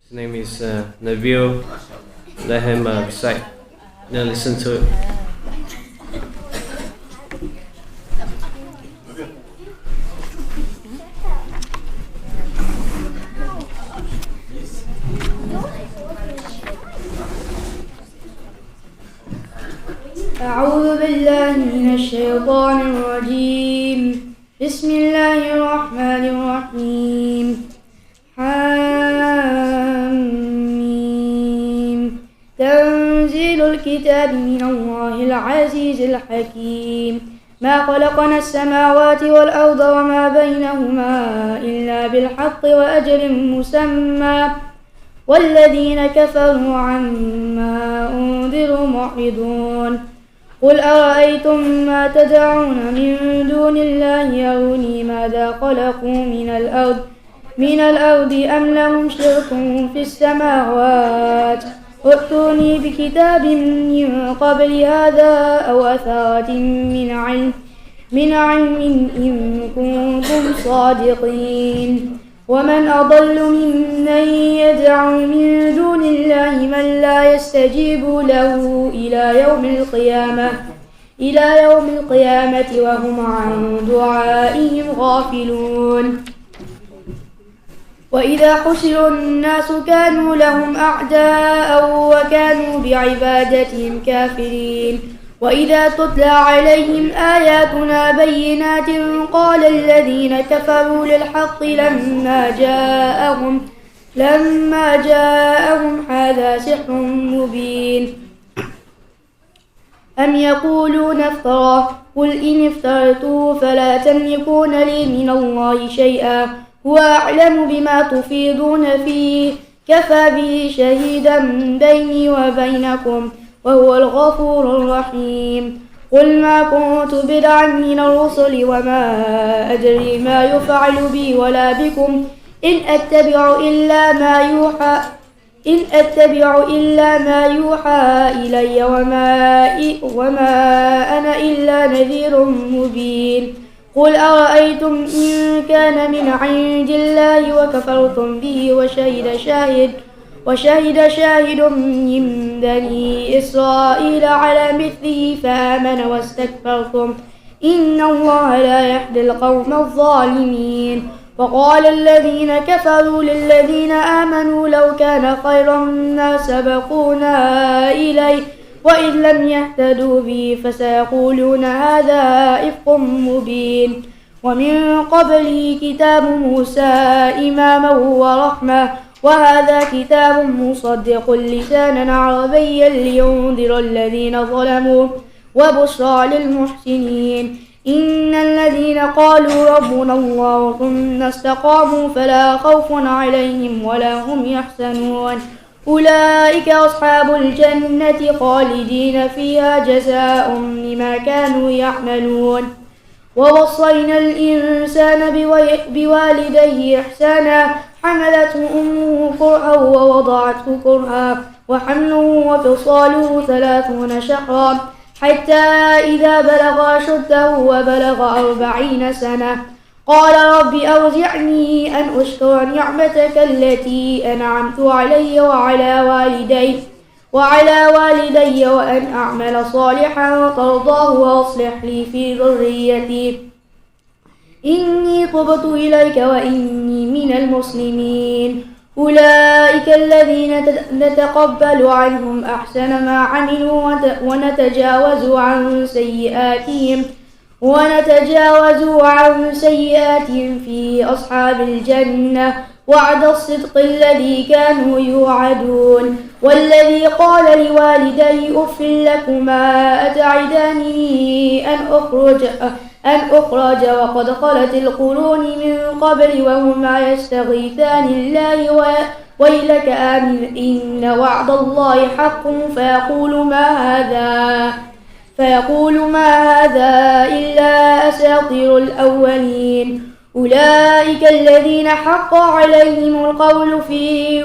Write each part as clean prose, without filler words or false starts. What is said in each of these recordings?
His name is Nabil. Let him recite. Now listen to it. أعوذ بالله من الشيطان الرجيم. بسم الله الرحمن الرحيم. حميم. تنزيل الكتاب من الله العزيز الحكيم. ما خلقنا السماوات والأرض وما بينهما إلا بالحق وأجل مسمى والذين كفروا عما أنذروا معرضون. قل أرأيتم ما تدعون من دون الله أروني ماذا خلقوا من الأرض أم لهم شرك في السماوات ائتوني بكتاب من قبل هذا أو أثارة من علم إن كنتم صادقين. ومن أضل ممن يدعو من دون الله من لا يستجيب له إلى يوم القيامة وهم عن دعائهم غافلون. وإذا حشر الناس كانوا لهم أعداء وكانوا بعبادتهم كافرين. وإذا تتلى عليهم آياتنا بينات قال الذين كفروا للحق لما جاءهم هذا سحر مبين. أم يقولون افتراه قل إن افترته فلا تملكون لي من الله شيئا هو أعلم بما تفيضون فيه كفى به شهيدا بيني وبينكم وهو الغفور الرحيم. قل ما كنت بدعا من الرسل وما أدري ما يفعل بي ولا بكم إن أتبع إلا ما يوحى إلي وما أنا إلا نذير مبين. قل أرأيتم إن كان من عند الله وكفرتم به وشهد شاهد من بني إسرائيل على مثله فآمن واستكبرتم إن الله لا يهدي القوم الظالمين. وقال الذين كفروا للذين آمنوا لو كان خيرا ما سبقونا إليه وإن لم يهتدوا به فسيقولون هذا إفك مبين. ومن قبله كتاب موسى إماما ورحمة وهذا كتاب مصدق لسانا عربيا لينذر الذين ظلموا وبشرى للمحسنين. إن الذين قالوا ربنا الله ثم استقاموا فلا خوف عليهم ولا هم يحزنون أولئك أصحاب الجنة خالدين فيها جزاء بما كانوا يعملون. ووصينا الإنسان بوالديه إحسانا حملته أمه كرها ووضعته كرها وحمله وفصاله 30 شهرا حتى إذا بلغ أشده وبلغ 40 سنة قال رب أوزعني أن أشكر نعمتك التي أنعمت علي وعلى والدي وأن أعمل صالحا ترضاه وأصلح لي في ذريتي إني تبت إليك وإني من المسلمين. أولئك الذين نتقبل عنهم أحسن ما عملوا ونتجاوز عن سيئاتهم في أصحاب الجنة وعد الصدق الذي كانوا يوعدون. والذي قال لوالديه أف لكما أتعدانني أن أخرج وقد خلت القرون من قبل وهما يستغيثان الله ويلك آمن إن وعد الله حق فيقول ما هذا إلا أساطير الأولين. أولئك الذين حق عليهم القول في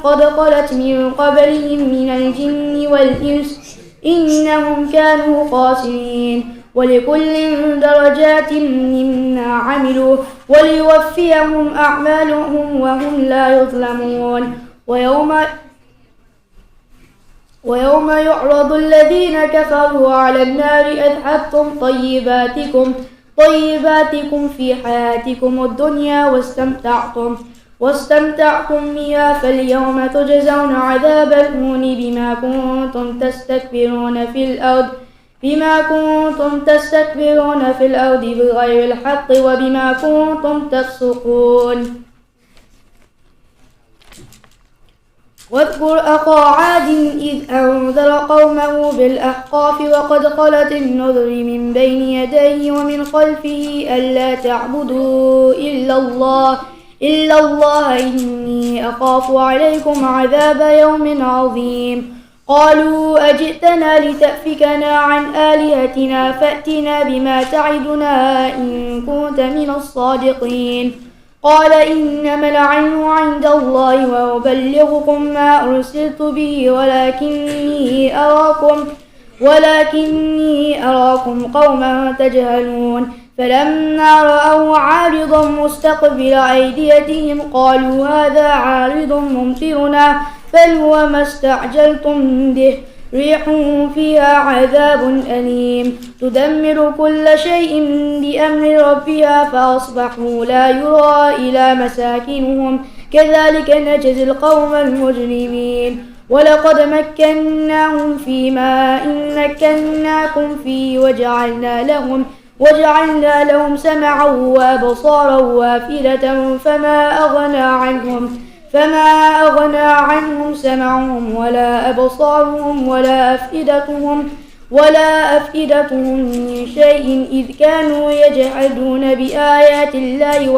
قد خلت من قبلهم من الجن والإنس إنهم كانوا خاسرين. ولكل درجات مما عملوا وليوفيهم أعمالهم وهم لا يظلمون. ويوم ويوم يعرض الذين كفروا على النار أذهبتم طيباتكم في حياتكم الدنيا واستمتعتم بها فاليوم تجزون عذاب الهون بما كنتم تستكبرون في الأرض بغير الحق وبما كنتم تفسقون. واذكر أخا عاد إذ أنذر قومه بالأحقاف وقد خلت النذر من بين يديه ومن خلفه ألا تعبدوا إلا الله إني أخاف عليكم عذاب يوم عظيم. قالوا أجئتنا لتأفكنا عن آلهتنا فأتنا بما تعدنا إن كنت من الصادقين. قال إنما العلم عند الله وأبلغكم ما أرسلت به ولكني أراكم قوما تجهلون. فلما رأوا عارضا مستقبل أيديتهم قالوا هذا عارض ممطرنا بل هو ما استعجلتم به ريح فيها عذاب أليم تدمر كل شيء بأمر ربها فأصبحوا لا يرى إلى مساكنهم كذلك نجزي القوم المجرمين. ولقد مكناهم فيما إن مكناكم فيه وجعلنا لهم سمعا وأبصارا وأفئدة فما أغنى عنهم سمعهم ولا أبصارهم ولا أفئدتهم من شيء إذ كانوا يجحدون بآيات الله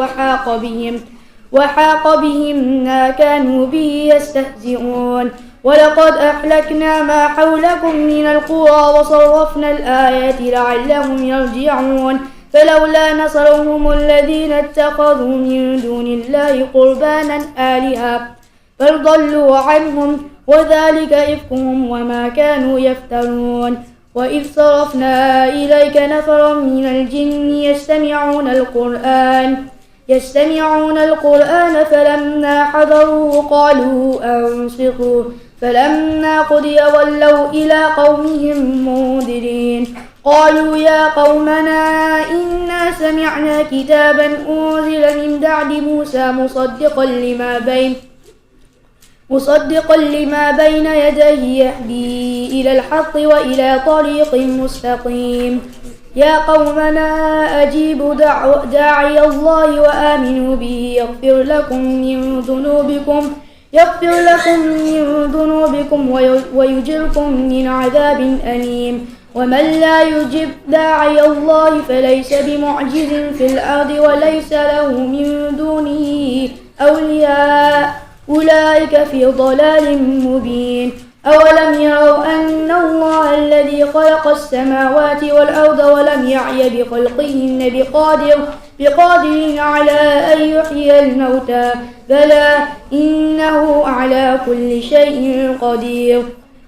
وحاق بهم ما كانوا به يستهزئون. ولقد أهلكنا ما حولكم من القرى وصرفنا الآيات لعلهم يرجعون. فلولا نصرهم الذين اتخذوا من دون الله قربانا آلهة بل ضلوا عنهم وذلك إفكهم وما كانوا يفترون. وإذ صرفنا إليك نفرا من الجن يستمعون القرآن فلما حضروه قالوا أنصتوا فلما قضي ولوا إلى قومهم منذرين. قالوا يا قومنا إنا سمعنا كتابا أنزل من بعد موسى مصدقا لما بين يديه يهدي إلى الحق وإلى طريق مستقيم. يا قومنا أجيبوا داعي الله وآمنوا به يغفر لكم من ذنوبكم ويجركم من عذاب أليم. ومن لا يجب داعي الله فليس بمعجز في الأرض وليس له من دونه أولياء أولئك في ضلال مبين. أولم يروا أن الله الذي خلق السماوات والأرض ولم يعي بخلقهن بقادر على أن يحيي الموتى بلى إنه على كل شيء قدير.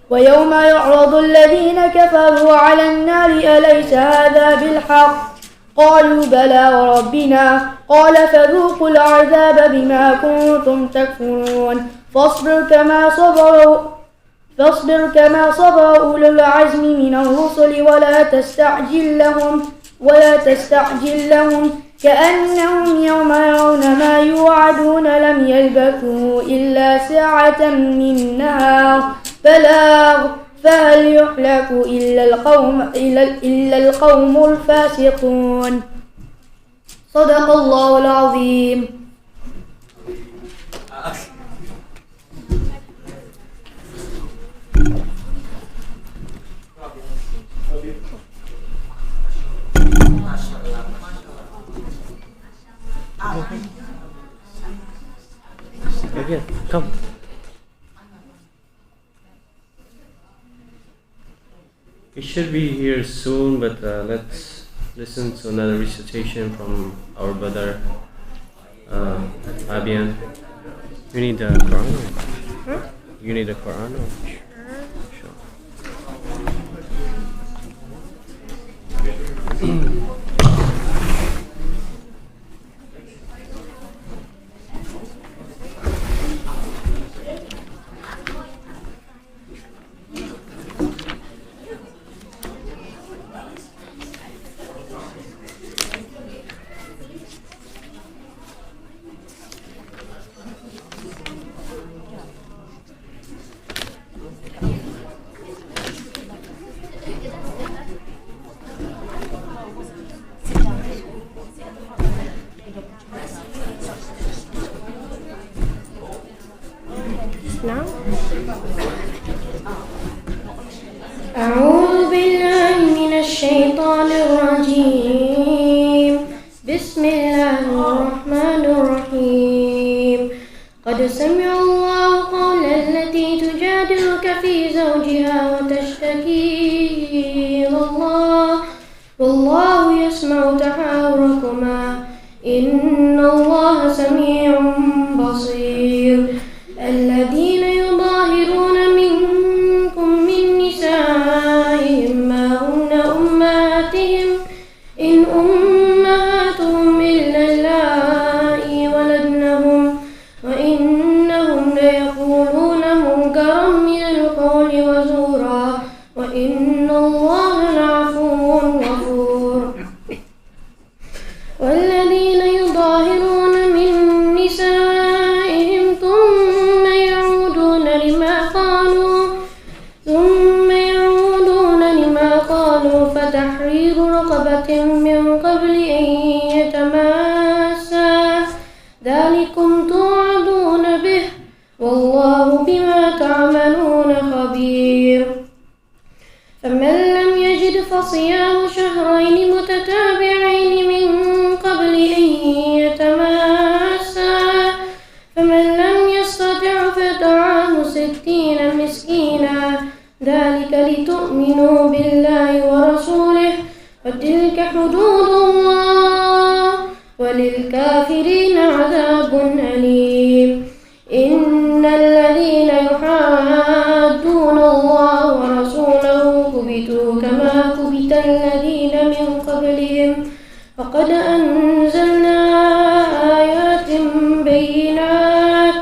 ويوم يعرض الذين كفروا على النار أليس هذا بالحق قالوا بلى وربنا قال فذوقوا العذاب بما كنتم تكفرون. فاصبر كما صبر أولو العزم من الرسل ولا تستعجل لهم كأنهم يوم يرون ما يوعدون لم يلبثوا إلا ساعة من نهار بلاغ فهل يهلك إلا القوم الفاسقون. صدق الله العظيم. Again, come. We should be here soon, but let's listen to another recitation from our brother Abian. You need the Quran? You need the Quran? Sure. الله الرحمن الرحيم قد سمع الله قول التي تجادلك في زوجها وتشتكي إلى الله والله يسمع تحاوركما إن الله سميع بصير الذين يظاهرون منكم من نسائهم ما هن أمهاتهم إن أمهاتهم إلا اللائي ولدنهم وإنهم ليقولون منكرا من القول وزورا وإن الله لعفو غفور والذين يظاهرون من نسائهم ثم يعودون لما قالوا فتحرير رقبة من قبل أن يتماسا ذلكم توعدون به والله بما تعملون خبير فمن لم يجد فصيام شهرين متتابعين من قبل أن يتماسا فمن لم يستطع فطعام 60 مسكينا ذلك لتؤمنوا بالله ورسوله وتلك حدود الله وللكافرين عذاب أليم إن الذين يحادون الله ورسوله كبتوا كما كبت الذين من قبلهم وقد أنزلنا آيات بينات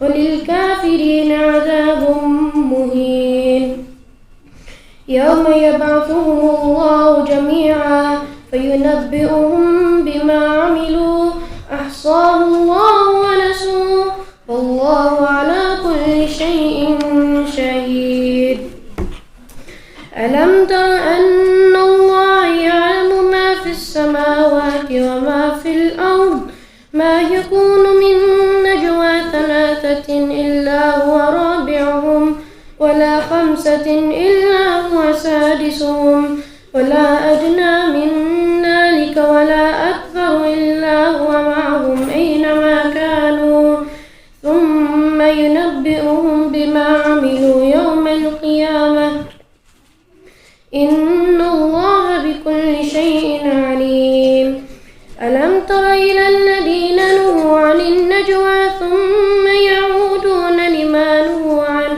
وللكافرين عذاب مهين يوم يبعثهم الله جميعا فينبئهم بما عملوا أحصاه الله ونسوه والله على كل شيء شهيد ألم تر أن الله يعلم ما في السماوات وما في الأرض ما يكون من نجوى 3 إلا هو رابعهم ولا 5 إلا هو سادسهم ولا أدنى من ذلك ولا أكثر إلا هو معهم أينما كانوا ثم ينبئهم بما عملوا يوم القيامة إن الله بكل شيء عليم ألم تر إلى الذين نهوا عن النجوى ثم يعودون لما نهوا عنه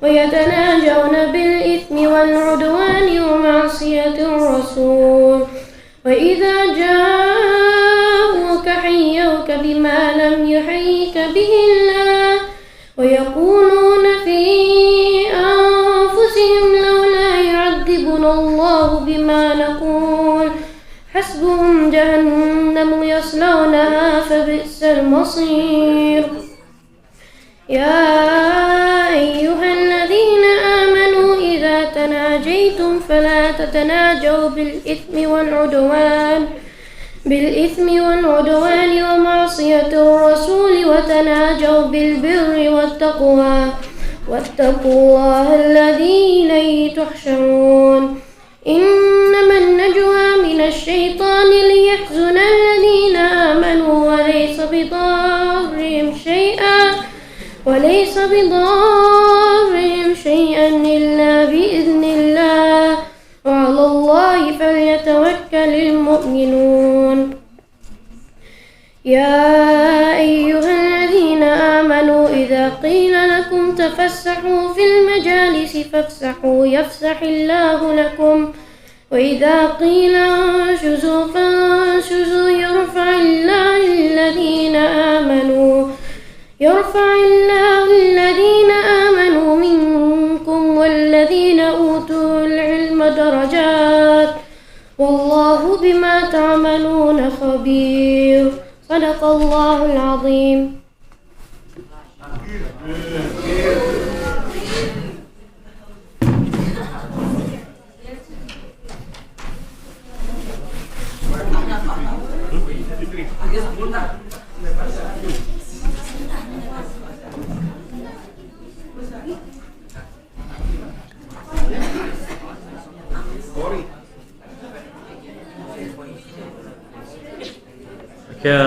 ويتناجون بالإثم والعدوان ومعصية الرسول وإذا جاءوك حيوك بما لم يحيك به الله ويقولون في أنفسهم لولا يعذبنا الله بما نقول حسبهم جهنم يصلونها فبئس المصير يا أيها الذين آمنوا إذا تناجيتم فلا تتناجوا بالإثم والعدوان ومعصية الرسول وتناجوا بالبر والتقوى واتقوا الله الذي إليه تحشرون إنما النجوى من الشيطان ليحزن الذين آمنوا وليس بضارهم شيئا إلا بإذن الله وعلى الله فليتوكل المؤمنون يا أيها الذين آمنوا إذا قيل لكم تفسحوا في المجالس فافسحوا يفسح الله لكم وإذا قيل انشزوا فانشزوا يرفع الله الذين آمنوا منكم والذين أوتوا العلم درجات والله بما تعملون خبير صدق الله العظيم. Okay,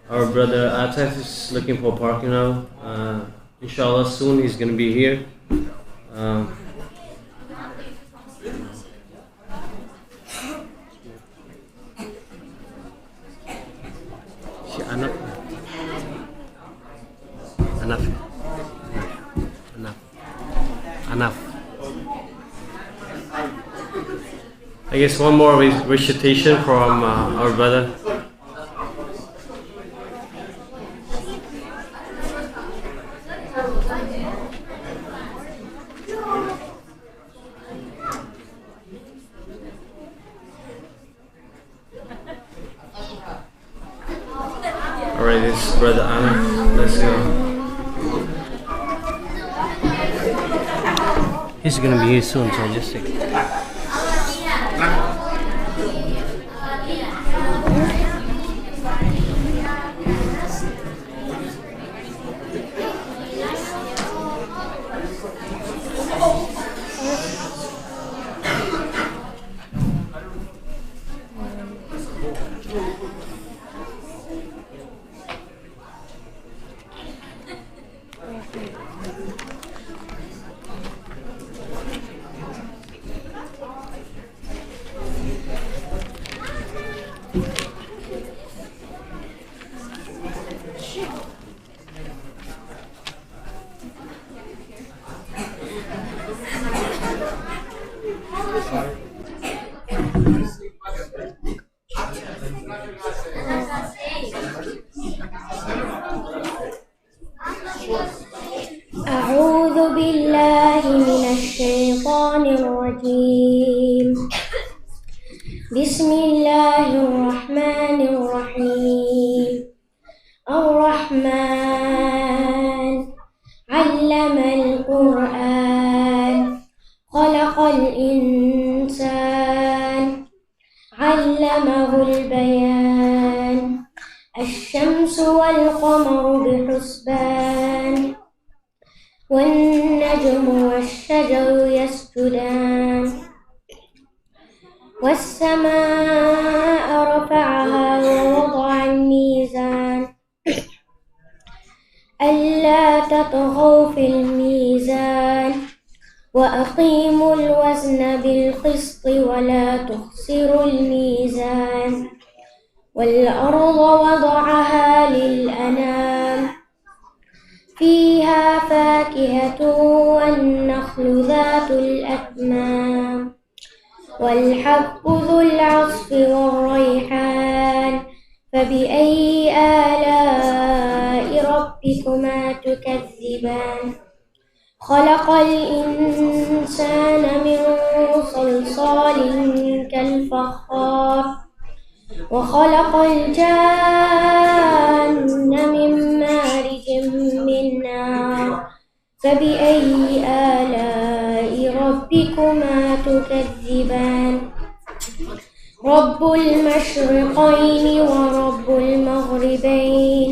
our brother Atef is looking for parking now. Inshallah, soon he's gonna be here. Um, enough, enough, enough, enough. I guess one more recitation from our brother. Alright, this is brother Anna. Let's go. He's gonna be here soon, so just take it. أعوذ بالله من الشيطان الرجيم. بسم الله الرحمن الرحيم. الرحمن علم القرآن خلق الإنسان علمه البيان الشمس والقمر بحسبان والنجم والشجر يسجدان والسماء رفعها ووضع الميزان ألا تطغوا في الميزان وأقيموا الوزن بالقسط ولا تخسروا الميزان والأرض وضعها للأنام فيها فاكهة والنخل ذات الأكمام والحب ذو العصف والريحان فبأي آلاء ربكما تكذبان خلق الإنسان من صلصال كالفخار وخلق الجان من مارج من نار فبأي آلاء ربكما تكذبان رب المشرقين ورب المغربين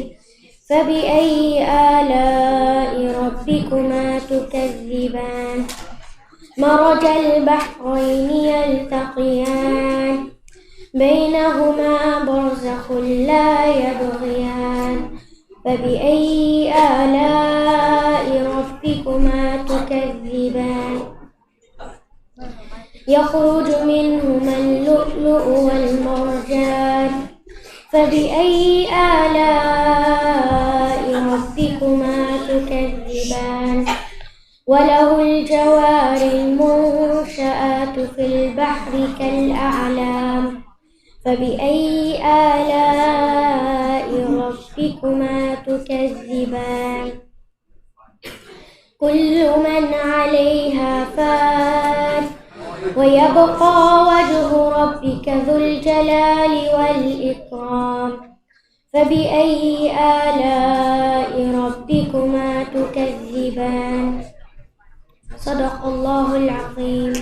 فبأي آلاء ربكما تكذبان مرج البحرين يلتقيان بينهما برزخ لا يبغيان فبأي آلاء ربكما تكذبان يخرج منهما اللؤلؤ والمرجان فبأي آلاء ربكما تكذبان وله الجوار المنشآت في البحر كالأعلام فبأي آلاء ربكما تكذبان كل من عليها فان ويبقى وجه ربك ذو الجلال والإكرام فبأي آلاء ربكما تكذبان صدق الله العظيم.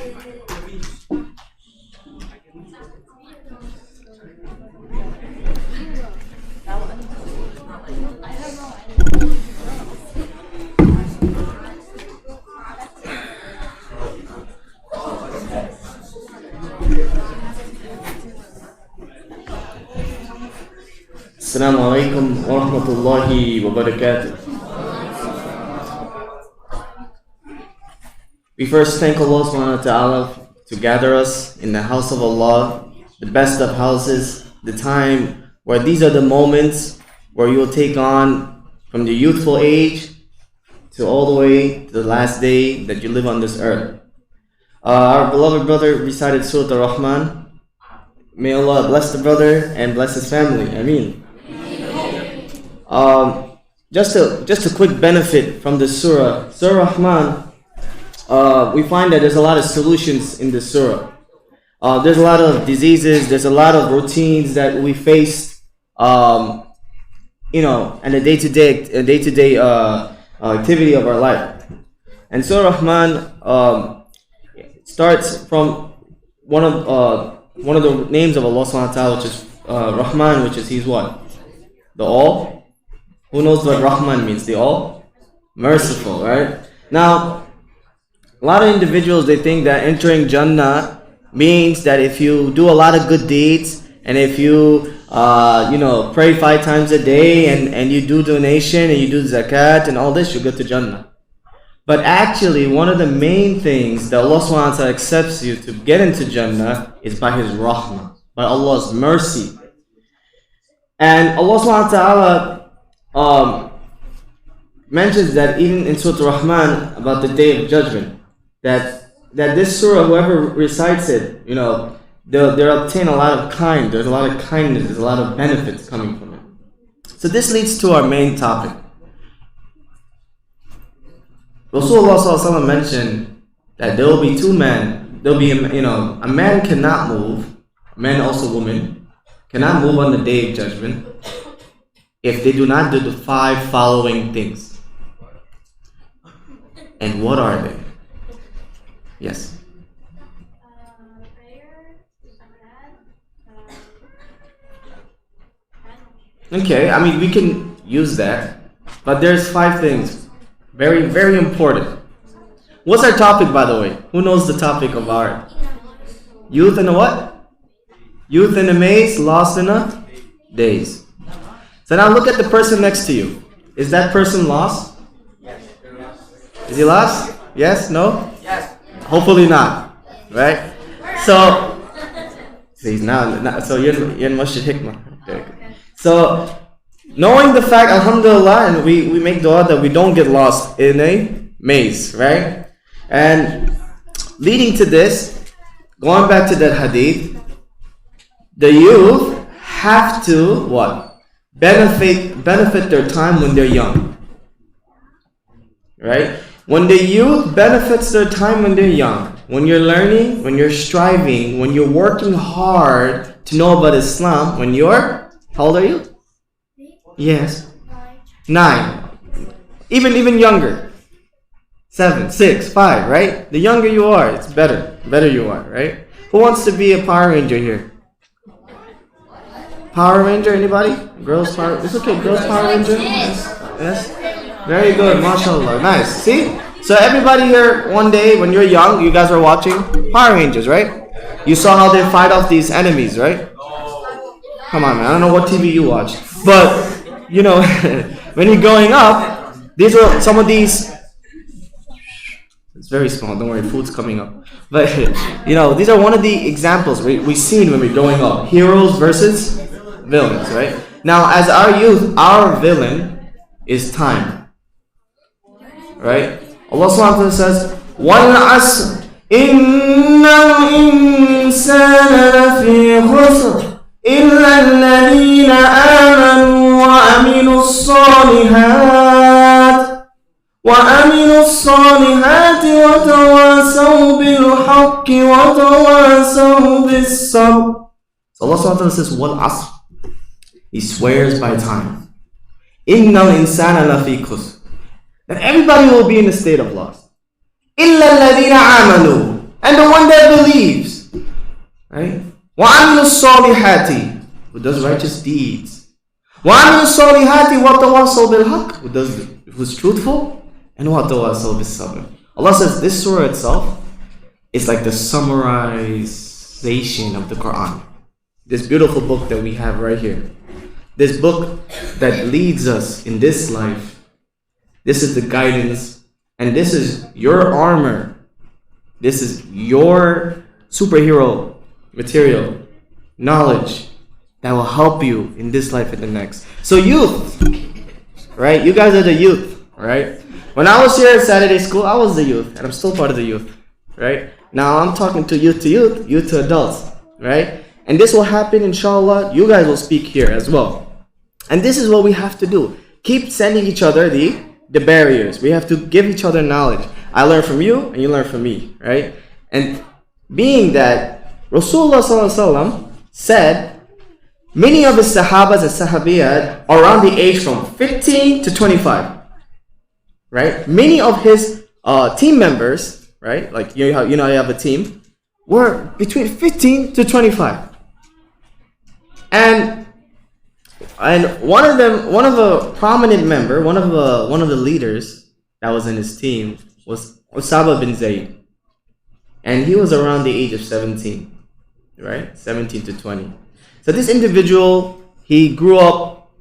Assalamu alaikum wa rahmatullahi wa barakatuh. We first thank Allah subhanahu wa ta'ala to gather us in the house of Allah, the best of houses, the time where these are the moments where you will take on from the youthful age to all the way to the last day that you live on this earth. Our beloved brother recited Surah Ar-Rahman. May Allah bless the brother and bless his family. Ameen. Just a quick benefit from the surah. Surah Rahman, we find that there's a lot of solutions in the surah. There's a lot of diseases, there's a lot of routines that we face, and the day-to-day activity of our life. And Surah Rahman starts from one of the names of Allah subhanahu wa ta'ala, which is Rahman, which is He's what? The All. Who knows what Rahman means? The All? Merciful, right? Now, a lot of individuals, they think that entering Jannah means that if you do a lot of good deeds, and if you pray 5 times a day, and you do donation, and you do zakat, and all this, you go to Jannah. But actually, one of the main things that Allah subhanahu wa ta'ala accepts you to get into Jannah is by His rahmah, by Allah's mercy. And Allah subhanahu wa ta'ala mentions that even in Surah Rahman about the Day of Judgment, that this surah, whoever recites it, they'll obtain a lot of there's a lot of kindness, there's a lot of benefits coming from it. So this leads to our main topic. Rasulullah ﷺ mentioned that there will be 2 men. There'll be, a man cannot move, a man, also woman, cannot move on the Day of Judgment if they do not do the 5 following things. And what are they? Yes. Okay, we can use that, but there's 5 things. Very, very important. What's our topic, by the way? Who knows the topic of our youth in a what? Youth in a maze, lost in a daze. So now look at the person next to you. Is that person lost? Yes. Is he lost? Yes? No? Yes. Hopefully not. Right? So he's now. So you're in Masjid Hikmah. Okay. So knowing the fact, alhamdulillah, and we make dua that we don't get lost in a maze, right? And leading to this, going back to that hadith, the youth have to what? Benefit their time when they're young. Right? When the youth benefits their time when they're young, when you're learning, when you're striving, when you're working hard to know about Islam, when you're, how old are you? Yes. 9. Even younger. 7, 6, 5, right? The younger you are, it's better. Better you are, right? Who wants to be a Power Ranger here? Power Ranger, anybody? Girls Power, it's okay, Girls Power Ranger? Yes? Very good, mashallah. Nice. See? So everybody here, one day when you're young, you guys are watching Power Rangers, right? You saw how they fight off these enemies, right? Come on, man. I don't know what TV you watch. But when you're growing up, these are some of these. It's very small, don't worry, food's coming up. But, these are one of the examples we've seen when we're growing up. Heroes versus villains, right? Now, as our youth, our villain is time. Right? Allah subhanahu wa ta'ala says, وَالْعَصْرِ إِنَّ الْإِنسَانَ لَفِي خُسْرٍ إِلَّا الَّذِينَ آمَنُوا وَعَمِلُوا الصَّالِحَاتِ وَتَوَاصَوْا بِالْحَقِّ وَتَوَاصَوْا بِالصَّبْرِ. So Allah subhanahu wa ta'ala says, وَالْعَصْرِ. He swears by time. إِنَّ الْإِنسَانَ لَفِي خُسْرٍ. That everybody will be in a state of loss. إِلَّا الَّذِينَ آمَنُوا. And the one that believes. Right? وَعَمِلُوا الصَّالِحَاتِ. Who does righteous deeds. وَعَمِلُوا الصَّالِحَاتِ وَتَوَاصَوْا بِالْحَقِّ. Who's truthful. And وَتَوَاصَوْا بِالصَّبْرِ. Allah says this surah itself is like the summarization of the Quran. This beautiful book that we have right here. This book that leads us in this life. This is the guidance, and this is your armor. This is your superhero material, knowledge that will help you in this life and the next. So youth, right? You guys are the youth, right? When I was here at Saturday school, I was the youth, and I'm still part of the youth, right? Now I'm talking to youth, youth to adults, right? And this will happen, inshallah. You guys will speak here as well. And this is what we have to do. Keep sending each other the barriers. We have to give each other knowledge. I learn from you, and you learn from me, right? And being that Rasulullah ﷺ said, many of his Sahabas and Sahabiyat are around the age from 15 to 25, right? Many of his team members, right? Like you have a team, were between 15 to 25. And one of a prominent member, one of the leaders that was in his team was Usama bin Zayd. And he was around the age of 17, right? 17 to 20. So this individual, he grew up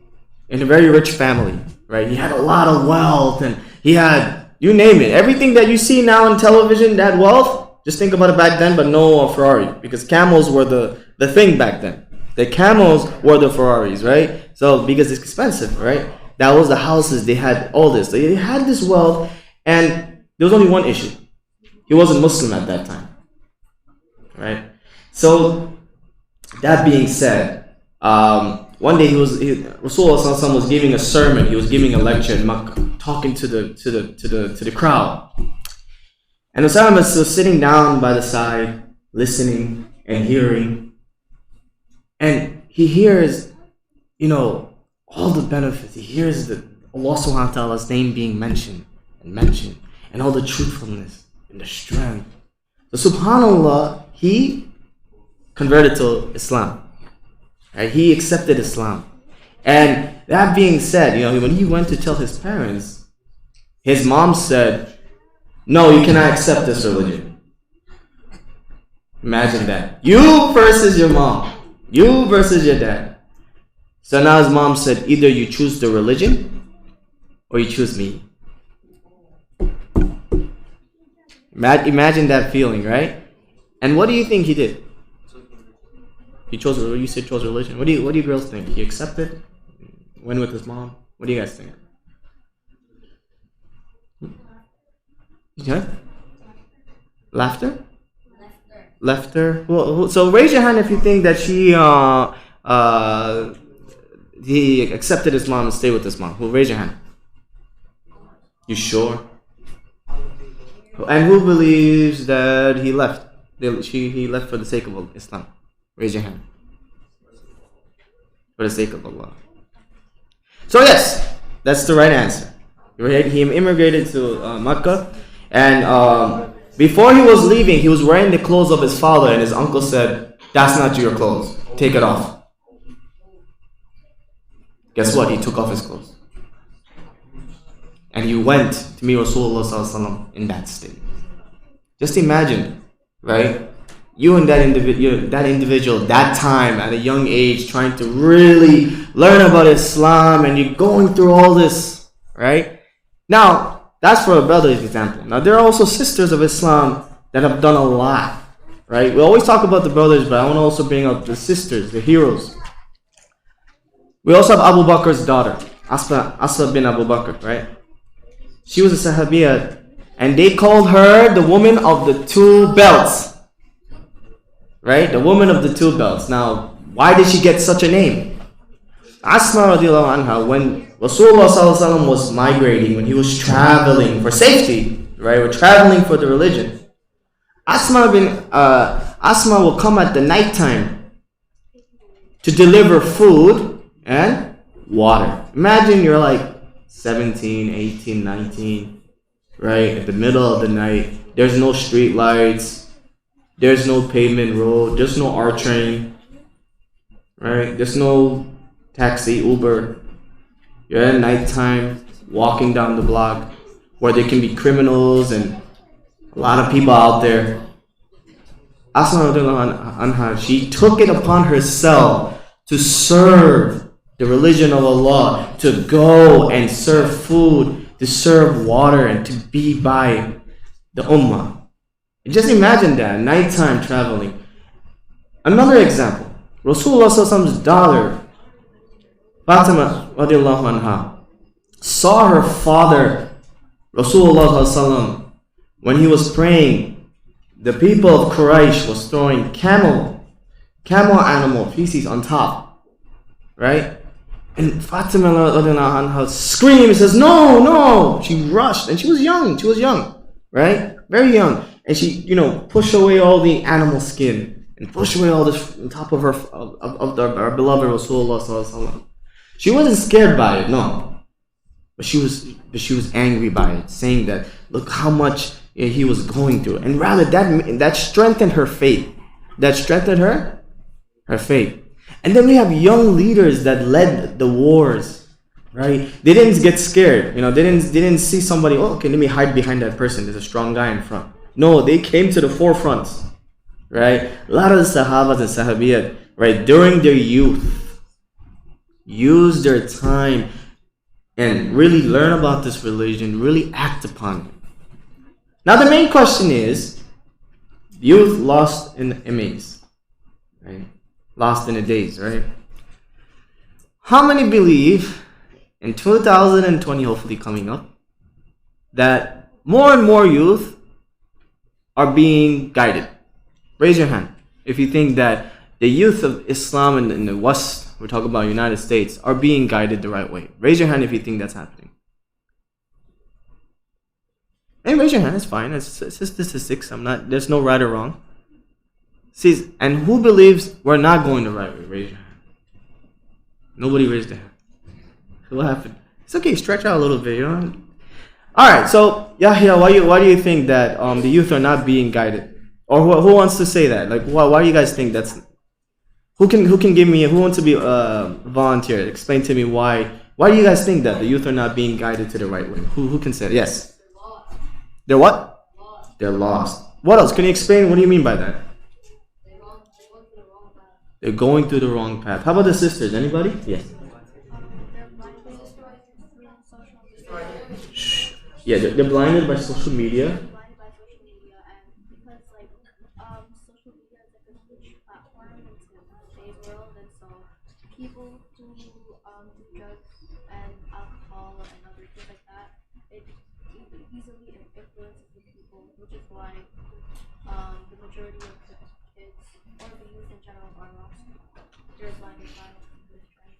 in a very rich family, right? He had a lot of wealth, and he had, you name it, everything that you see now on television, that wealth, just think about it back then, but no Ferrari, because camels were the thing back then. The camels were the Ferraris, right? So because it's expensive, right? That was the houses, they had all this. They had this wealth, and there was only one issue. He wasn't Muslim at that time, right? So that being said, one day Rasulullah was giving a sermon. He was giving a lecture in Makkah, talking to the crowd. And Usama was sitting down by the side, listening and hearing. And he hears, all the benefits. He hears Allah subhanahu wa ta'ala's name being mentioned, and all the truthfulness and the strength. So subhanAllah, he converted to Islam. Right? He accepted Islam. And that being said, when he went to tell his parents, his mom said, no, you cannot accept this religion. Imagine that. You versus your mom. You versus your dad. So now his mom said, either you choose the religion or you choose me. Imagine that feeling, right? And what do you think he did? He chose. You said chose religion. What do you girls think? He accepted, went with his mom. What do you guys think? Yeah. Laughter. Well, so raise your hand if you think that he accepted his mom and stayed with his mom. Who raise your hand? You sure? And who believes that he left? He left for the sake of Islam. Raise your hand. For the sake of Allah. So yes, that's the right answer. He immigrated to Makkah, and before he was leaving, he was wearing the clothes of his father, and his uncle said, "That's not your clothes. Take it off." Guess what? He took off his clothes. And he went to meet Rasulullah ﷺ in that state. Just imagine, right? You and that individual, that time at a young age, trying to really learn about Islam, and you're going through all this, right? Now, that's for a brother's example. Now, there are also sisters of Islam that have done a lot, right? We always talk about the brothers, but I want to also bring up the sisters, the heroes. We also have Abu Bakr's daughter, Asma bin Abu Bakr, right? She was a Sahabiyah, and they called her the woman of the two belts. Right? The woman of the two belts. Now, why did she get such a name? Asma radiallahu anha, when Rasulullah ﷺ was migrating, when he was traveling for safety, right? We're traveling for the religion. Asma will come at the night time to deliver food and water. Imagine you're like 17, 18, 19, right? At the middle of the night. There's no street lights. There's no pavement road. There's no R train. Right? There's no taxi, Uber. You're at nighttime walking down the block where there can be criminals and a lot of people out there. Asma anha, she took it upon herself to serve the the religion of Allah, to go and serve food, to serve water, and to be by the ummah. And just imagine that, nighttime traveling. Another example, Rasulullah's daughter, Fatima radiallahu anha, saw her father, Rasulullah, when he was praying, the people of Quraysh was throwing camel animal feces on top, right? And Fatima radiallahu anha screamed and says, no. She rushed, and she was young, right? Very young. And she, pushed away all the animal skin and pushed away all this on top of her, of our beloved Rasulullah. She wasn't scared by it, no. But she was angry by it, saying that, look how much he was going through. And rather, that strengthened her faith. That strengthened her faith. And then we have young leaders that led the wars, right? They didn't get scared. They didn't see somebody, okay, let me hide behind that person. There's a strong guy in front. No, they came to the forefront, right? A lot of the Sahabas and Sahabiyat, right, during their youth, use their time and really learn about this religion, really act upon it. Now the main question is, youth lost in a maze, right? Lost in a daze, right? How many believe in 2020, hopefully coming up, that more and more youth are being guided? Raise your hand if you think that the youth of Islam in the West, we're talking about United States, are being guided the right way. Raise your hand if you think that's happening. Hey, raise your hand, it's fine. It's just statistics. There's no right or wrong. See, and who believes we're not going the right way? Raise your hand. Nobody raised their hand. What happened? It's okay, stretch out a little bit, Alright, so Yahya, why do you think that the youth are not being guided? Or who wants to say that? Like, why do you guys think that's? Who wants to be volunteer? Explain to me why do you guys think that the youth are not being guided to the right way? Who can say it? Yes. They're what? They're lost. What else? Can you explain? What do you mean by that? They're going through the wrong path. How about the sisters? Anybody? Yes. Yeah, they're blinded by social media. And because social media is like a huge platform into today's world, and so people who do drugs and alcohol and other things like that, it easily influences the people, which is why the majority of the kids or the youth in general are lost. They're blinded by this trend.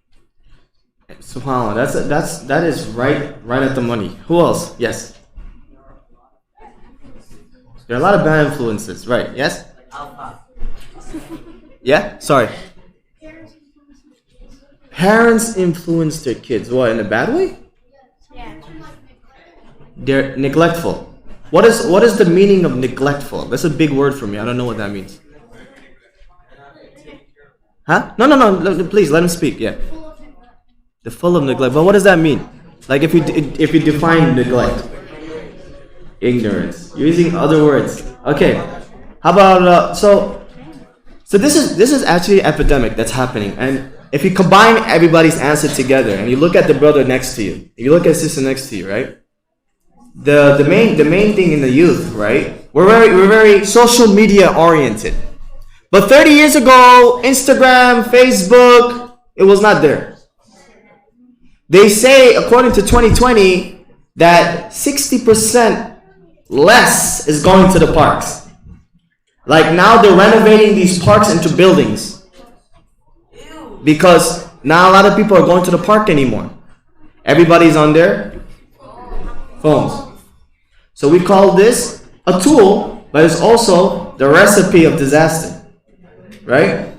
SubhanAllah, that is right at the money. Who else? Yes. There are a lot of bad influences, right? Yes? Yeah? Sorry. Parents influence their kids. What, in a bad way? They're neglectful. What is the meaning of neglectful? That's a big word for me. I don't know what that means. Huh? No. Please let him speak. Yeah. The full of neglect. But what does that mean? Like if you define neglect, ignorance, using other words. Okay. How about so this is actually an epidemic that's happening. And if you combine everybody's answer together and you look at the brother next to you, if you look at the sister next to you, right? The main thing in the youth, right? We're very social media oriented. But 30 years ago, Instagram, Facebook, it was not there. They say, according to 2020, that 60% less is going to the parks. Like now they're renovating these parks into buildings. Because now a lot of people are going to the park anymore. Everybody's on their phones. So we call this a tool, but it's also the recipe of disaster. Right?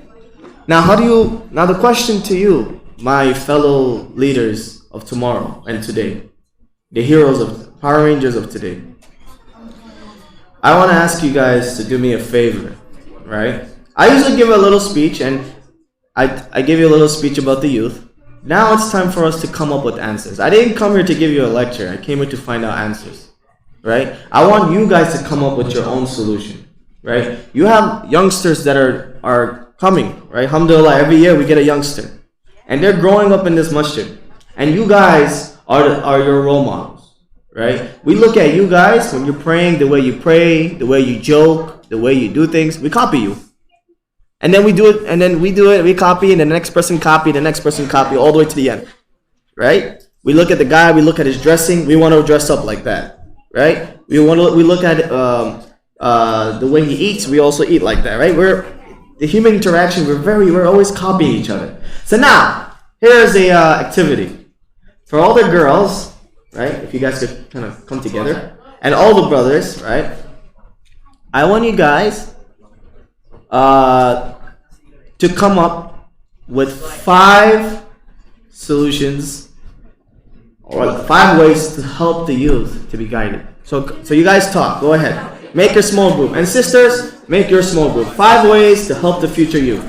Now the question to you, my fellow leaders of tomorrow and today, the heroes of Power Rangers of today, I want to ask you guys to do me a favor, right? I usually give a little speech, and I give you a little speech about the youth. Now it's time for us to come up with answers. I didn't come here to give you a lecture. I came here to find out answers, right? I want you guys to come up with your own solution, right? You have youngsters that are coming, right? Alhamdulillah, every year we get a youngster. and they're growing up in this masjid, and you guys are your role models, right? We look at you guys when you're praying, the way you pray, the way you joke, the way you do things. We copy you, and then we do it, and then we do it. We copy, and the next person copy, the next person copy, all the way to the end, right? We look at the guy, we look at his dressing. We want to dress up like that, right? We look at the way he eats. We also eat like that, right? The human interaction. We're always copying each other. So now here's a activity for all the girls, right? If you guys could kind of come together, and all the brothers, right? I want you guys to come up with 5 solutions or 5 ways to help the youth to be guided. So you guys talk. Go ahead. Make your small group. And sisters, make your small group. 5 ways to help the future youth.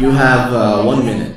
You have 1 minute.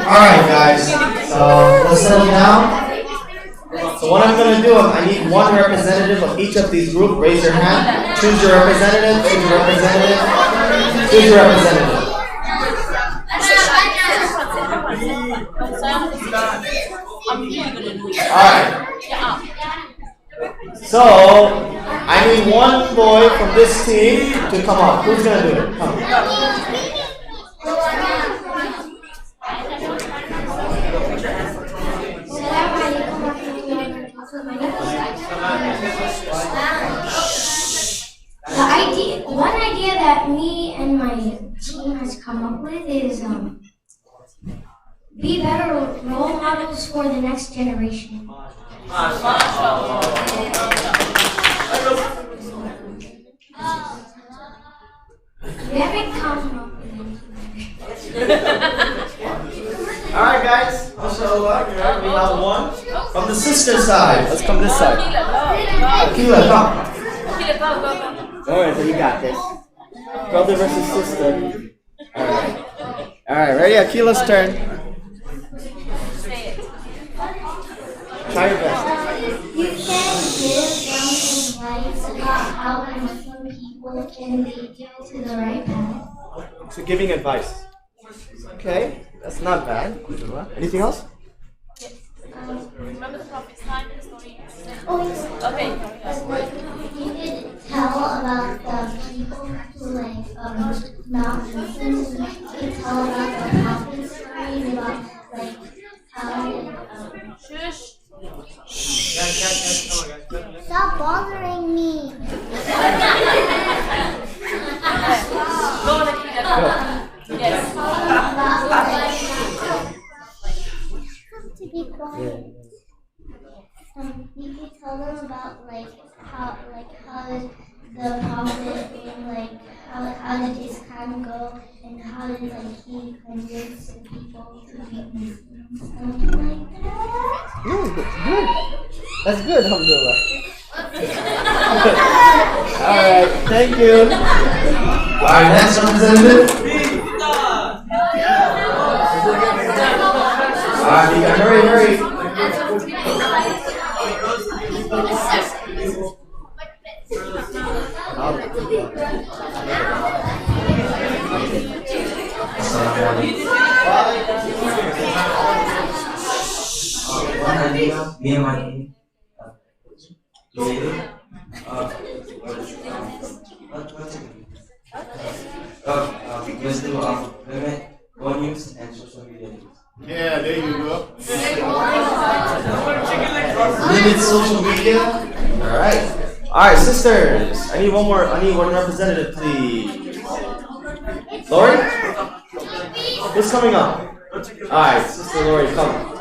Alright guys, let's settle down. So what I'm going to do, I need 1 representative of each of these groups. Raise your hand. Choose your representative. Choose your representative. Choose your representative. Alright. So, I need 1 boy from this team to come up. Who's going to do it? Come. One idea that me and my team has come up with is be better role models for the next generation. We haven't come up with anything. Alright guys, mashallah, we have 1 from the sister side. Let's come this side. Akila, come. Alright, so you got this. Brother versus sister. Alright, ready? Akila's turn. Try your best. You can give them advice about how Muslim people can lead you to the right path. So giving advice. Okay, that's not bad. Anything else? Remember the Prophet's time in the story? Oh, yes. Okay. You could tell about the people who not Muslims. You could tell about the Prophet's story about how you can tell them about how the prophet and how did his time go and how did he convince the people to be Muslims, something like that. Good. That's good, alhamdulillah. Alright, thank you. Alright, next representative. Alright, you got hurry. Wisdom of limit phone use and social media use. Yeah, there you go. Limit social media. Alright, sisters. I need one representative, please. Lori? Who's coming up? Alright, Sister Lori, come.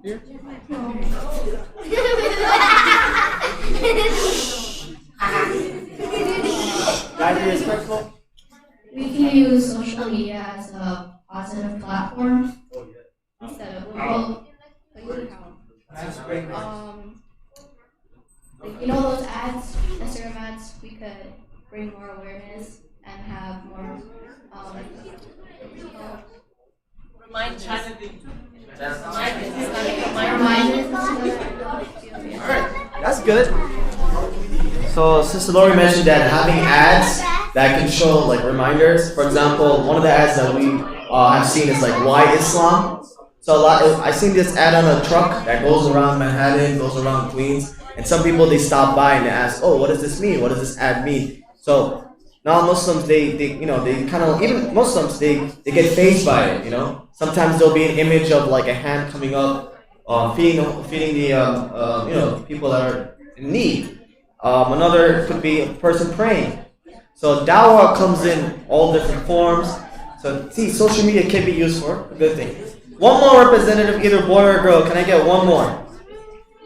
Here. Guys, be respectful. We can use social media as a positive platform instead of those ads, Instagram ads. We could bring more awareness and have more Remind China. Alright, that's good. So Sister Lori mentioned that having ads that can show like reminders. For example, one of the ads that we have seen is like why Islam. So I've seen this ad on a truck that goes around Manhattan, goes around Queens, and some people they stop by and they ask, oh, what does this mean? What does this ad mean? So non-Muslims they kind of, even Muslims they get fazed by it. Sometimes there'll be an image of like a hand coming up, feeding the people that are in need. Another could be a person praying. So dawah comes in all different forms. So see, social media can be used for a good thing. One more representative, either boy or girl. Can I get one more?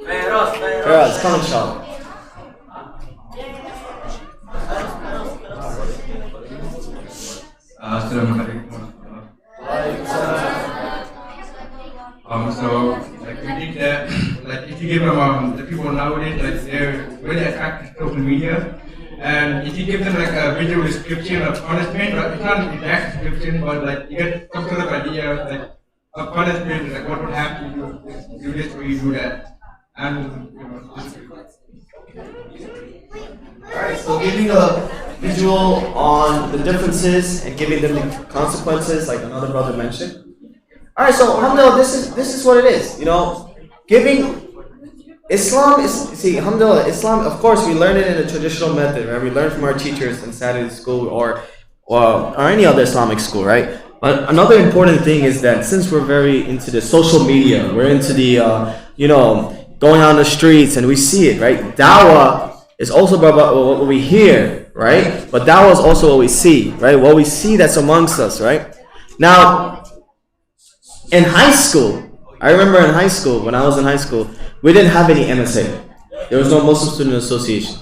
Girls, come inshallah. So, we think that, if you give them, the people nowadays, they're really attracted to social media, and if you give them, a visual description of punishment, it's not an exact description, but, you get some sort of idea, of punishment, what would happen to you, do this or you do that, and, Alright, so giving a visual on the differences and giving them the consequences, like another brother mentioned. Alright, so alhamdulillah, this is what it is. Giving Islam alhamdulillah, Islam, of course, we learn it in a traditional method, right? We learn from our teachers in Saturday school or any other Islamic school, right? But another important thing is that since we're very into the social media, we're into the, going on the streets and we see it, right? Dawah is also about what we hear, right? But dawah is also what we see, right? What we see that's amongst us, right? Now, in high school, I remember in high school, when I was in high school, we didn't have any MSA. There was no Muslim Student Association.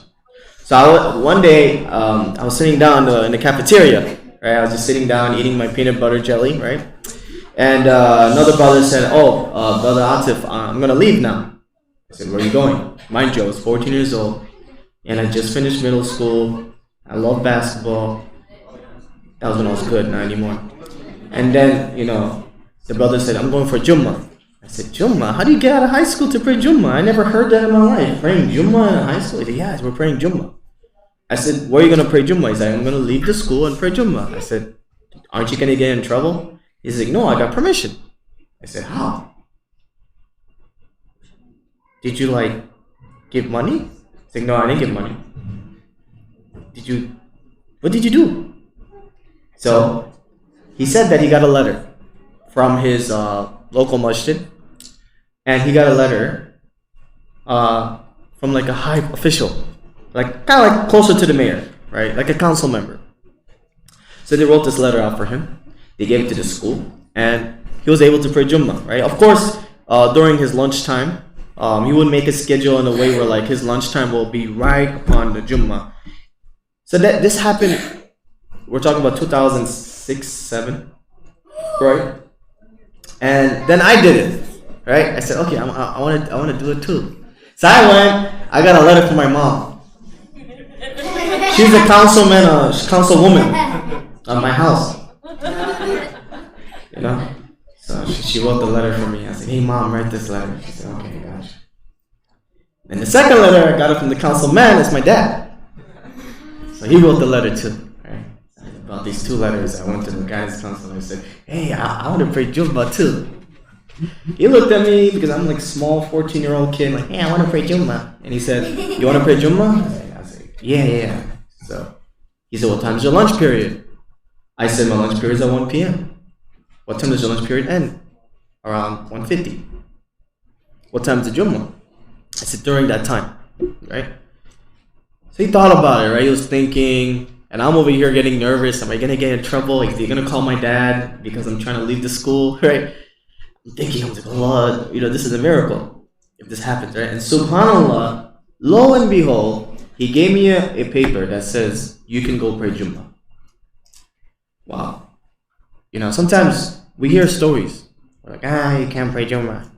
So one day, I was sitting down in the cafeteria, right? I was just sitting down eating my peanut butter jelly, right? And another brother said, Brother Atef, I'm going to leave now. I said, where are you going? Mind you, I was 14 years old, and I just finished middle school. I love basketball. That was when I was good, not anymore. And then, the brother said, I'm going for Jummah. I said, Jummah? How do you get out of high school to pray Jummah? I never heard that in my life. Praying Jummah in high school? He said, yes, we're praying Jummah. I said, where are you going to pray Jummah? He said, I'm going to leave the school and pray Jummah. I said, aren't you going to get in trouble? He said, no, I got permission. I said, how? Did you give money? He said, no, I didn't give money. What did you do? So he said that he got a letter from his local masjid, and he got a letter from a high official, kind of closer to the mayor, right? Like a council member. So they wrote this letter out for him, They gave it to the school, and he was able to pray Jummah, right? Of course, during his lunchtime, he would make a schedule in a way where like his lunchtime will be right upon the Jummah. So that this happened, we're talking about 2006, 7, right? And then I did it, right? I said, okay, I want to do it too. So I went. I got a letter from my mom. She's a councilwoman at my house. You know, so she wrote the letter for me. I said, hey mom, write this letter. She said, okay, gotcha. And the second letter I got it from the councilman. It's my dad. So he wrote the letter too. Right? About these two letters, I went to the guidance counselor and I said, hey, I want to pray Jummah too. He looked at me because I'm like small 14-year-old kid, like, hey, I want to pray Jummah. And he said, you want to pray Jummah? I said, yeah. So he said, what time is your lunch period? I said, my lunch period is at 1 p.m. What time does your lunch period end? Around 1:50. What time is the Jummah? I said, during that time, right? So he thought about it, right? He was thinking, and I'm over here getting nervous. Am I going to get in trouble? Is he going to call my dad because I'm trying to leave the school, right? I'm thinking, I'm like, Allah, this is a miracle if this happens, right? And subhanAllah, lo and behold, he gave me a paper that says, you can go pray Jummah. Wow. Sometimes we hear stories. We're like, you can't pray Jummah.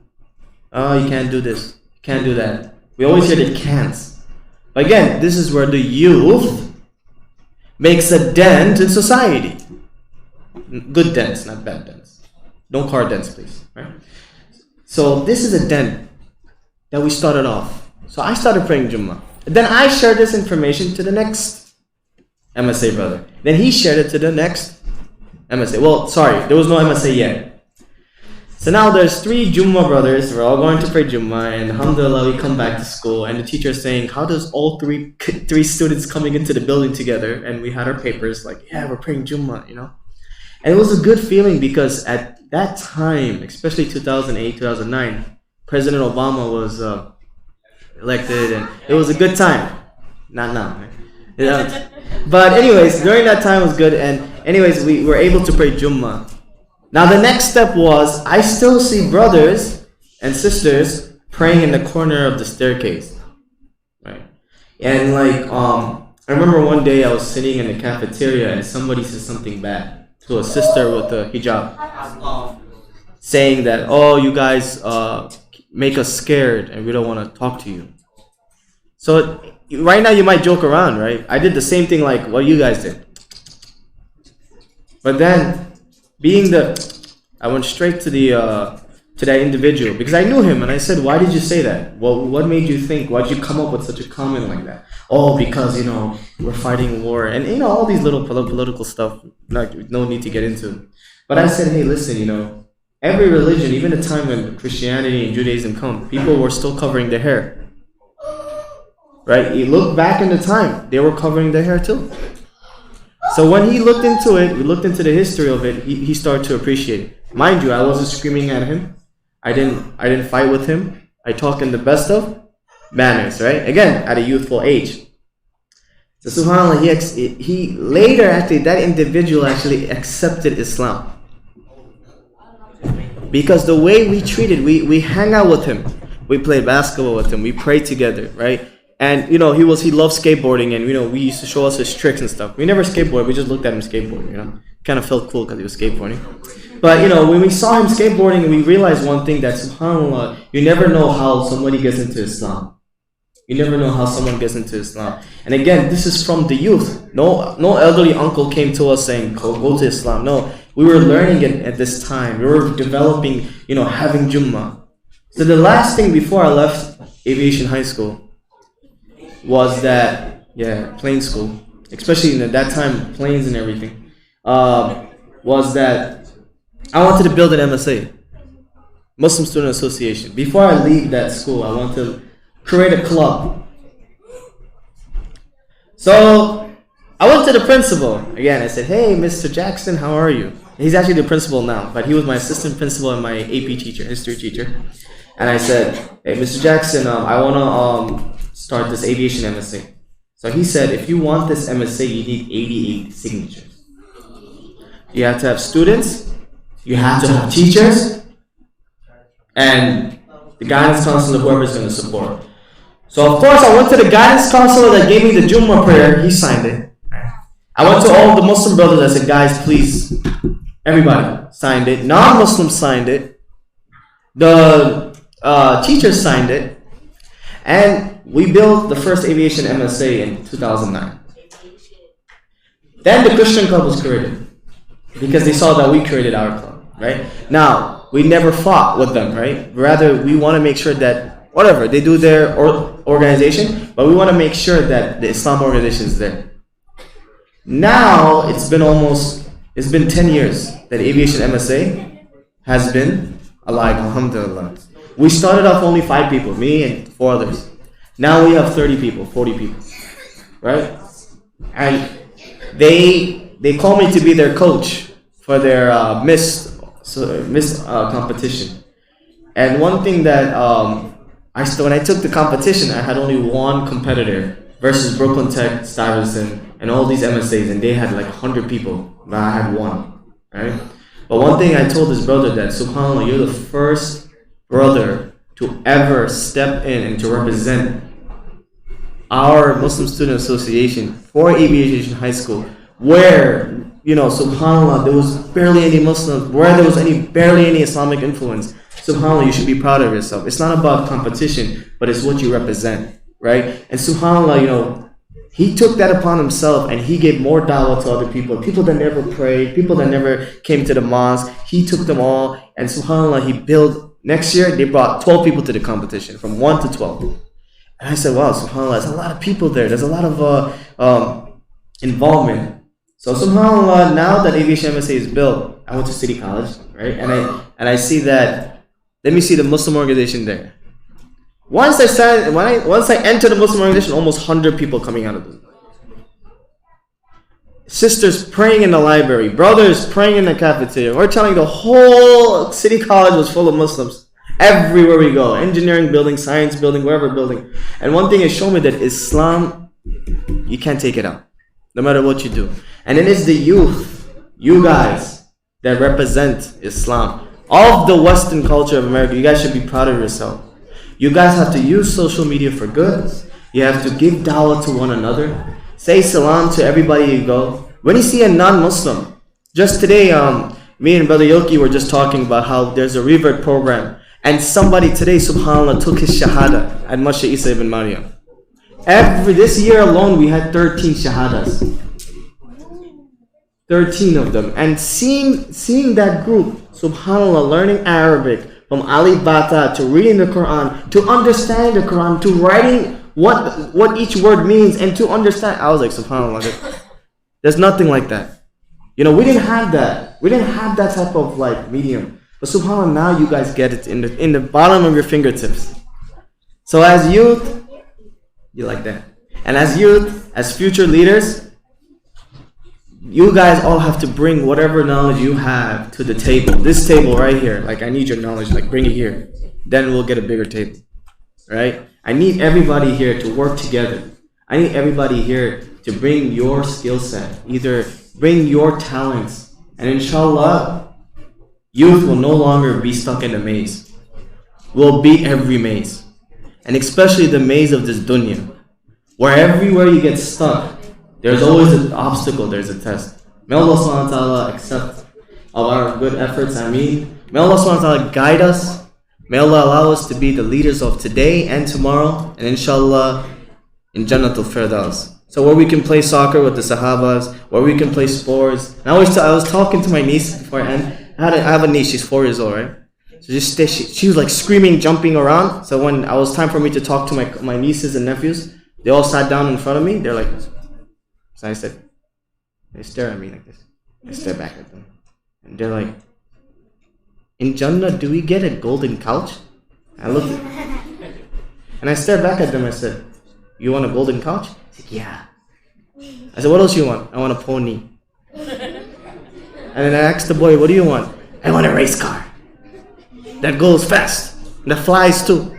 Oh, you can't do this. You can't do that. We always hear the can'ts. But again, this is where the youth makes a dent in society. Good dents, not bad dents. No car dents, please. Right? So this is a dent that we started off. So I started praying Jummah. Then I shared this information to the next MSA brother. Then he shared it to the next MSA. Well, sorry, there was no MSA yet. So now there's 3 Jummah brothers. We're all going to pray Jummah, and alhamdulillah, we come back to school, and the teacher is saying, how does all three students coming into the building together? And we had our papers like, yeah, we're praying Jummah, And it was a good feeling because at that time, especially 2008, 2009, President Obama was elected, and it was a good time. Not now. But anyways, during that time was good, and anyways, we were able to pray Jummah. Now the next step was, I still see brothers and sisters praying in the corner of the staircase. Right? And I remember one day I was sitting in the cafeteria and somebody said something bad to a sister with a hijab, saying that, oh, you guys make us scared and we don't want to talk to you. So right now you might joke around, right? I did the same thing like what you guys did. But then, I went straight to that individual because I knew him, and I said, why did you say that? Well, what made you think? Why did you come up with such a comment like that? Oh, because, we're fighting war, and, all these little political stuff, no need to get into. But I said, hey, listen, every religion, even the time when Christianity and Judaism come, people were still covering their hair. Right? You look back in the time, they were covering their hair too. So when he looked into it, we looked into the history of it, he started to appreciate it. Mind you, I wasn't screaming at him. I didn't fight with him. I talked in the best of manners, right? Again, at a youthful age. So subhanAllah, he later actually, that individual actually accepted Islam. Because the way we treated, we hang out with him. We play basketball with him. We pray together, right? And he loved skateboarding, and we used to show us his tricks and stuff. We never skateboarded, we just looked at him skateboarding, Kind of felt cool because he was skateboarding. But when we saw him skateboarding, we realized one thing, that subhanAllah, you never know how somebody gets into Islam. You never know how someone gets into Islam. And again, this is from the youth. No elderly uncle came to us saying, go to Islam. No, we were learning it at this time. We were developing, having Jummah. So the last thing before I left aviation high school was that, plane school, especially in that time, planes and everything, was that I wanted to build an MSA, Muslim Student Association. Before I leave that school, I want to create a club. So I went to the principal. Again, I said, hey, Mr. Jackson, how are you? He's actually the principal now, but he was my assistant principal and my AP teacher, history teacher. And I said, hey, Mr. Jackson, I want to start this aviation MSA. So he said, if you want this MSA, you need 88 signatures. you have to have students, you have to have teachers, and the guidance counselor, whoever is going to support. So of course I went to the guidance counselor that gave me the Jummah prayer, he signed it. I went to all the Muslim brothers, I said, guys, please, everybody signed it. Non-Muslims signed it. The teachers signed it. And we built the first aviation MSA in 2009. Then the Christian club was created because they saw that we created our club, right? Now, we never fought with them, right? Rather, we want to make sure that whatever, they do their organization, but we want to make sure that the Islam organization is there. Now, it's been 10 years that aviation MSA has been alive, alhamdulillah. We started off only 5 people, me and 4 others. Now we have 30 people, 40 people, right? And they call me to be their coach for their Miss competition. And one thing that when I took the competition, I had only one competitor versus Brooklyn Tech, Stuyvesant, and all these MSAs, and they had like 100 people, but I had one, right? But one thing I told this brother that, subhanAllah, you're the first brother to ever step in and to represent our Muslim Student Association for Aviation High School, where, subhanAllah, there was barely any Muslims, where there was barely any Islamic influence. SubhanAllah, you should be proud of yourself. It's not about competition, but it's what you represent, right? And SubhanAllah, he took that upon himself and he gave more da'wah to other people that never prayed, people that never came to the mosque. He took them all, and SubhanAllah, he built, next year, they brought 12 people to the competition, from 1 to 12. And I said, wow, SubhanAllah, there's a lot of people there. There's a lot of involvement. So SubhanAllah, now that Aviation MSA is built, I went to City College, right? And I see that, let me see the Muslim organization there. Once I enter the Muslim organization, almost 100 people coming out of this. Sisters praying in the library, brothers praying in the cafeteria. We're telling the whole City College was full of Muslims. Everywhere we go, engineering building, science building, wherever building. And one thing has shown me that Islam, you can't take it out, no matter what you do. And it is the youth, you guys, that represent Islam. All of the Western culture of America, you guys should be proud of yourself. You guys have to use social media for good. You have to give dawah to one another. Say salam to everybody you go. When you see a non-Muslim, just today, me and Brother Yoki were just talking about how there's a revert program. And somebody today, subhanAllah, took his shahada at Masjid Isa ibn Maryam. This year alone, we had 13 shahadas. 13 of them. And seeing that group, subhanAllah, learning Arabic, from alif bata to reading the Quran, to understand the Quran, to writing what each word means, and to understand. I was like, subhanAllah, there's nothing like that. We didn't have that. We didn't have that type of medium. But subhanAllah, now you guys get it in the bottom of your fingertips. So as youth, you like that. And as youth, as future leaders, you guys all have to bring whatever knowledge you have to the table. This table right here, I need your knowledge, bring it here. Then we'll get a bigger table, right? I need everybody here to work together. I need everybody here to bring your skill set, either bring your talents, and inshallah, youth will no longer be stuck in a maze. We'll beat every maze, and especially the maze of this dunya, where everywhere you get stuck, there's always an obstacle, there's a test. May Allah subhanahu wa ta'ala accept of our good efforts, ameen. May Allah subhanahu wa ta'ala guide us. May Allah allow us to be the leaders of today and tomorrow, and inshallah, in Jannatul Firdaus. So where we can play soccer with the Sahabas, where we can play sports. And I was talking to my niece beforehand. I have a niece, she's 4 years old, right? So she was screaming, jumping around. So when it was time for me to talk to my nieces and nephews, they all sat down in front of me. They're like, so I said, they stare at me like this. I stare back at them. And they're like, in Jannah, do we get a golden couch? I looked and I stared back at them. I said, you want a golden couch? He said, yeah. I said, what else you want? I want a pony. And then I asked the boy, what do you want? I want a race car that goes fast, that flies too.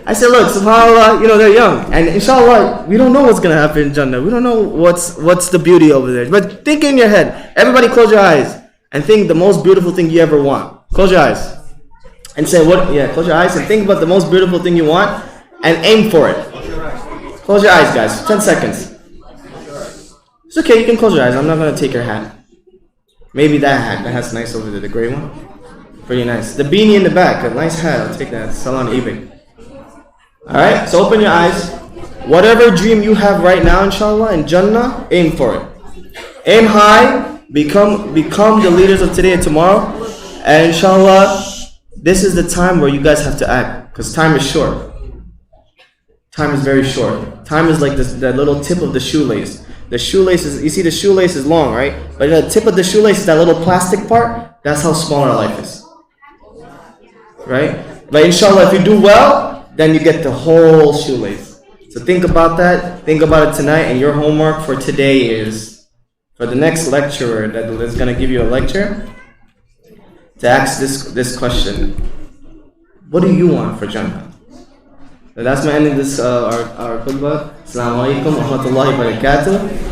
I said, look, subhanAllah, they're young. And inshallah, we don't know what's going to happen in Jannah. We don't know what's the beauty over there. But think in your head. Everybody close your eyes and think the most beautiful thing you ever want. Close your eyes. And say, close your eyes and think about the most beautiful thing you want and aim for it. Close your eyes, guys. 10 seconds. It's okay, you can close your eyes. I'm not going to take your hat. Maybe that hat. That hat's nice over there, the gray one. Pretty nice. The beanie in the back, a nice hat. I'll take that. Sell on eBay. Alright, so open your eyes. Whatever dream you have right now, inshallah, in Jannah, aim for it. Aim high. Become the leaders of today and tomorrow. And inshallah, this is the time where you guys have to act. Because time is short. Time is very short. Time is like that little tip of the shoelace. The shoelace is, you see the shoelace is long, right? But the tip of the shoelace is that little plastic part. That's how small our life is. Right? But inshallah, if you do well, then you get the whole shoelace. So think about that. Think about it tonight. And your homework for today is, for the next lecturer that is going to give you a lecture, to ask this question. What do you want for Jannah? So that's my ending this our khutbah. Assalamu alaikum wa rahmatullahi wa barakatuh.